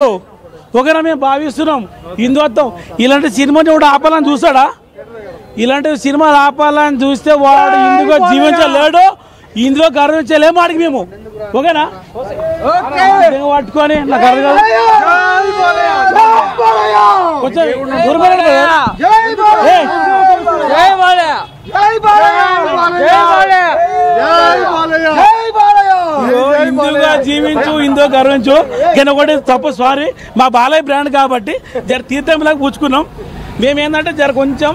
ఒకరా మేము భావిస్తున్నాం హిందుత్వం ఇలాంటి సినిమాని కూడా ఆపాలని చూస్తాడా ఇలాంటి సినిమాలు ఆపాలని చూస్తే వాడు ఇందులో జీవించలేడు ఇందులో గర్వించలేము వాడికి మేము ఓకేనా పట్టుకొని నాకు అర్థం హిందువుగా జీవించు హిందూ గర్వించు కానీ ఒకటి తప్పు సారీ మా బాలయ్య బ్రాండ్ కాబట్టి జర తీర్థంలాగా పూచుకున్నాం మేమేంటంటే జర కొంచెం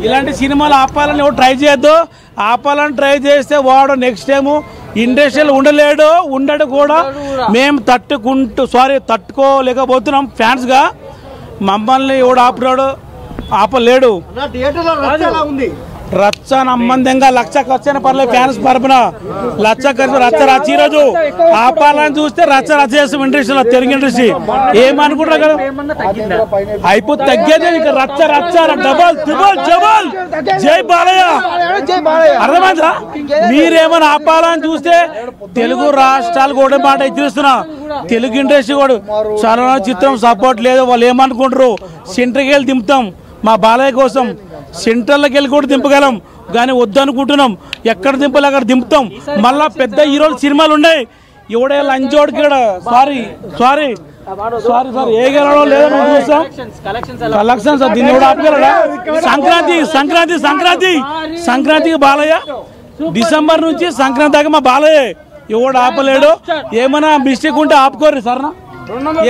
ఇలాంటి సినిమాలు ఆపాలని ట్రై చేయొద్దు ఆపాలని ట్రై చేస్తే వాడు నెక్స్ట్ టైము ఇండస్ట్రీలో ఉండడు కూడా మేము తట్టుకోలేకపోతున్నాం ఫ్యాన్స్గా మమ్మల్ని ఎవడు ఆపలేడు రచ్చ నమ్మందంగా లక్ష ఖర్చు పర్లేదు ఫ్యాన్స్ పరపున లక్ష ఖర్చు రచ్చ రచ్చ ఈరోజు ఆపాలని చూస్తే రచ్చ రచ్చ చేస్తాం ఇండస్ట్రీలో తెలుగు ఇండస్ట్రీ ఏమనుకుంటారు కదా అయిపోతే తగ్గేదే ఇక రచ్చ రచ్చ డబల్ ట్రిబల్ జబల్ జై బాలయ్య అర్థమైందా మీరేమైనా ఆపాలని చూస్తే తెలుగు రాష్ట్రాలు కూడా మాట ఇచ్చిస్తున్నా తెలుగు ఇండస్ట్రీ కూడా చాలా చిత్రం సపోర్ట్ లేదు వాళ్ళు ఏమనుకుంటారు సెంటర్కి వెళ్ళి దింపుతాం మా బాలయ్య కోసం సెంటర్లోకి వెళ్ళి కూడా దింపగలం కానీ వద్దనుకుంటున్నాం ఎక్కడ దింపాలి అక్కడ దింపుతాం మళ్ళా పెద్ద హీరోలు సినిమాలు ఉన్నాయి ఎవడే లంచోడికి సారీ ఏ గెలవడం లేదో మేము చూస్తాం కలెక్షన్స్ దీన్ని ఎవడు ఆపగలడా సంక్రాంతికి బాలయ్య డిసెంబర్ నుంచి సంక్రాంతి దాకా మా బాలయ్య ఎవడు ఆపలేడు ఏమైనా మిస్టేక్ ఉంటే ఆపుకోరు సరేనా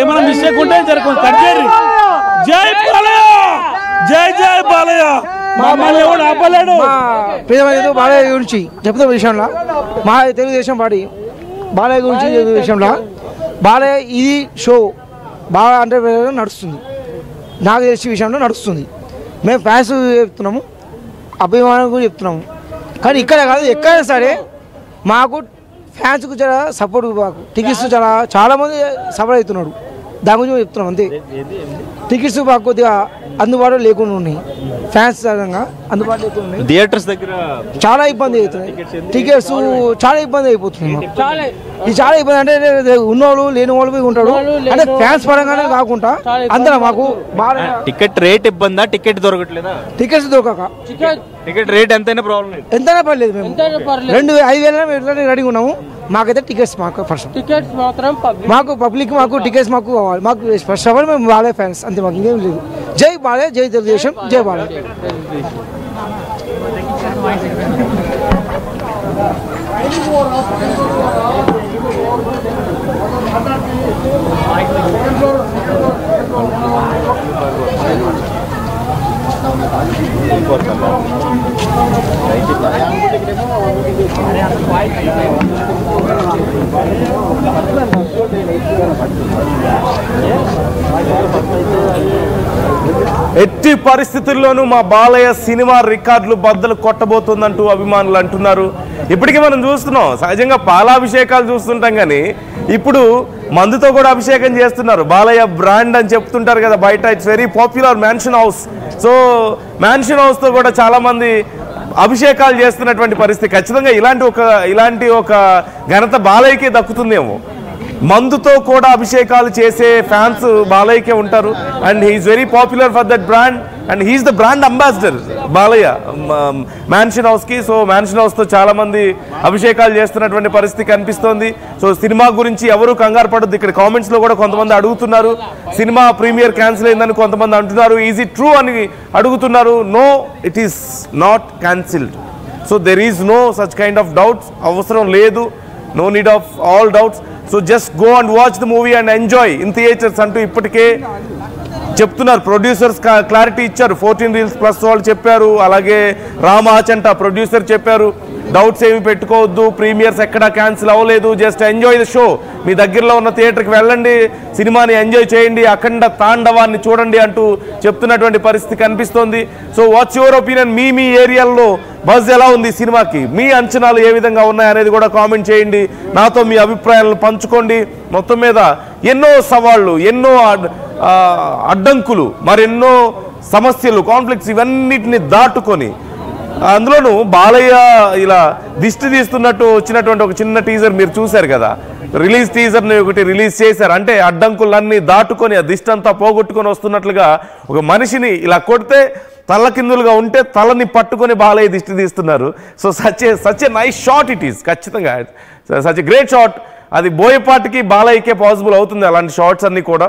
ఏమైనా మిస్టేక్ ఉంటే జరుగుతుంది కట్ చేయరు జై బాలయ్య జై జై బాలయ్య మమ్మల్ని ఎవడు ఆపలేడు బాలయ్య గురించి చెప్తా విషయంలో మా తెలుగుదేశం పార్టీ బాలయ్య గురించి విషయంలో బాలయ్య ఇది షో బాగా అంటే నడుస్తుంది నాకు తెలిసే విషయంలో నడుస్తుంది మేము ఫ్యాన్స్ చెప్తున్నాము అభిమానం కూడా చెప్తున్నాము కానీ ఇక్కడ కాదు ఎక్కడైనా సరే మాకు ఫ్యాన్స్కు చాలా సపోర్ట్ మాకు టికెట్స్ చాలామంది సఫర్ అవుతున్నాడు దాని గురించి చెప్తున్నాం అంతే టికెట్స్ మాకు కొద్దిగా అందుబాటులో లేకుండా ఉన్నాయి ఫ్యాన్స్ పరంగా అందుబాటులో లేకుండా ఉన్నాయి థియేటర్స్ దగ్గర చాలా ఇబ్బంది అవుతున్నాయి టికెట్స్ చాలా ఇబ్బంది అయిపోతుంది ఇది చాలా ఇబ్బంది అంటే ఉన్నవాళ్ళు లేని వాళ్ళు ఉంటాడు అంటే ఫ్యాన్స్ పరంగానే కాకుండా అందరూ మాకు బాగా టికెట్ రేట్ ఇబ్బందా టికెట్ దొరకట్లేదా టికెట్స్ దొరకక టికెట్ రేట్ ఎంతైనా ప్రాబ్లం లేదు ఎంతైనా పర్లేదు మేము 2,500 రెడీగా ఉన్నాము మాకైతే టికెట్స్ మాకు ఫస్ట్ టికెట్స్ మాత్రం మాకు పబ్లిక్ మాకు టికెట్స్ మాకు కావాలి మాకు ఫస్ట్ ఆఫ్ ఆల్ మేము బాలయ్య ఫ్యాన్స్ అంతే మాకు ఇంకేం లేదు జై బాలయ్య జై తెలుగుదేశం జై బాలయ్య ఎట్టి పరిస్థితుల్లోనూ మా బాలయ్య సినిమా రికార్డులు బద్దలు కొట్టబోతుందంటూ అభిమానులు అంటున్నారు. ఇప్పటికీ మనం చూస్తున్నాం సహజంగా పాలాభిషేకాలు చూస్తుంటాం కానీ ఇప్పుడు మందుతో కూడా అభిషేకం చేస్తున్నారు. బాలయ్య బ్రాండ్ అని చెప్తుంటారు కదా బయట. It's very popular mansion house. So mansion హౌస్తో కూడా చాలామంది అభిషేకాలు చేస్తున్నటువంటి పరిస్థితి. ఖచ్చితంగా ఇలాంటి ఒక ఘనత బాలయ్యకే దక్కుతుందేమో. మందుతో కూడా అభిషేకాలు చేసే ఫ్యాన్స్ బాలయ్యకే ఉంటారు. And he's very popular for that brand and he's the brand ambassador Balayya mansion హౌస్కి. సో మ్యాన్షన్ హౌస్తో చాలామంది అభిషేకాలు చేస్తున్నటువంటి పరిస్థితి కనిపిస్తోంది. సో సినిమా గురించి ఎవరు కంగారు పడద్దు. ఇక్కడ కామెంట్స్లో కూడా కొంతమంది అడుగుతున్నారు సినిమా ప్రీమియర్ క్యాన్సిల్ అయిందని కొంతమంది అంటున్నారు. ఈజ్ ఇట్ ట్రూ అని అడుగుతున్నారు. No, it is not cancelled. So there is no such kind of doubts. అవసరం లేదు. No need of all doubts. So just go and watch the movie and enjoy in theatres అంటూ ఇప్పటికే చెప్తున్నారు. Producers clarity ఇచ్చారు. 14 Reels Plus వాళ్ళు చెప్పారు. అలాగే Ram Achanta producer చెప్పారు డౌట్స్ ఏమి పెట్టుకోవద్దు, ప్రీమియర్స్ ఎక్కడా క్యాన్సిల్ అవ్వలేదు, జస్ట్ ఎంజాయ్ ద షో. మీ దగ్గరలో ఉన్న థియేటర్కి వెళ్ళండి, సినిమాని ఎంజాయ్ చేయండి, అఖండ తాండవాన్ని చూడండి అంటూ చెప్తున్నటువంటి పరిస్థితి కనిపిస్తోంది. So what's your opinion? మీ ఏరియాలో బజ్ ఎలా ఉంది సినిమాకి? మీ అంచనాలు ఏ విధంగా ఉన్నాయనేది కూడా కామెంట్ చేయండి. నాతో మీ అభిప్రాయాలను పంచుకోండి. మొత్తం మీద ఎన్నో సవాళ్ళు, ఎన్నో అడ్డంకులు, మరెన్నో సమస్యలు, కాన్ఫ్లిక్ట్స్ ఇవన్నిటిని దాటుకొని అందులోనూ బాలయ్య ఇలా దిష్టి తీస్తున్నట్టు వచ్చినటువంటి ఒక చిన్న టీజర్ మీరు చూశారు కదా. రిలీజ్ టీజర్ని ఒకటి రిలీజ్ చేశారు. అంటే అడ్డంకులన్నీ దాటుకొని ఆ దిష్టంతా పోగొట్టుకొని వస్తున్నట్లుగా ఒక మనిషిని ఇలా కొడితే తల్లకిందులుగా ఉంటే తలని పట్టుకొని బాలయ్య దిష్టి తీస్తున్నారు. So such a nice shot it is. ఖచ్చితంగా సచ్ ఏ గ్రేట్ షాట్. అది బోయపాటికి బాలయ్యకే పాసిబుల్ అవుతుంది అలాంటి షాట్స్ అన్నీ కూడా.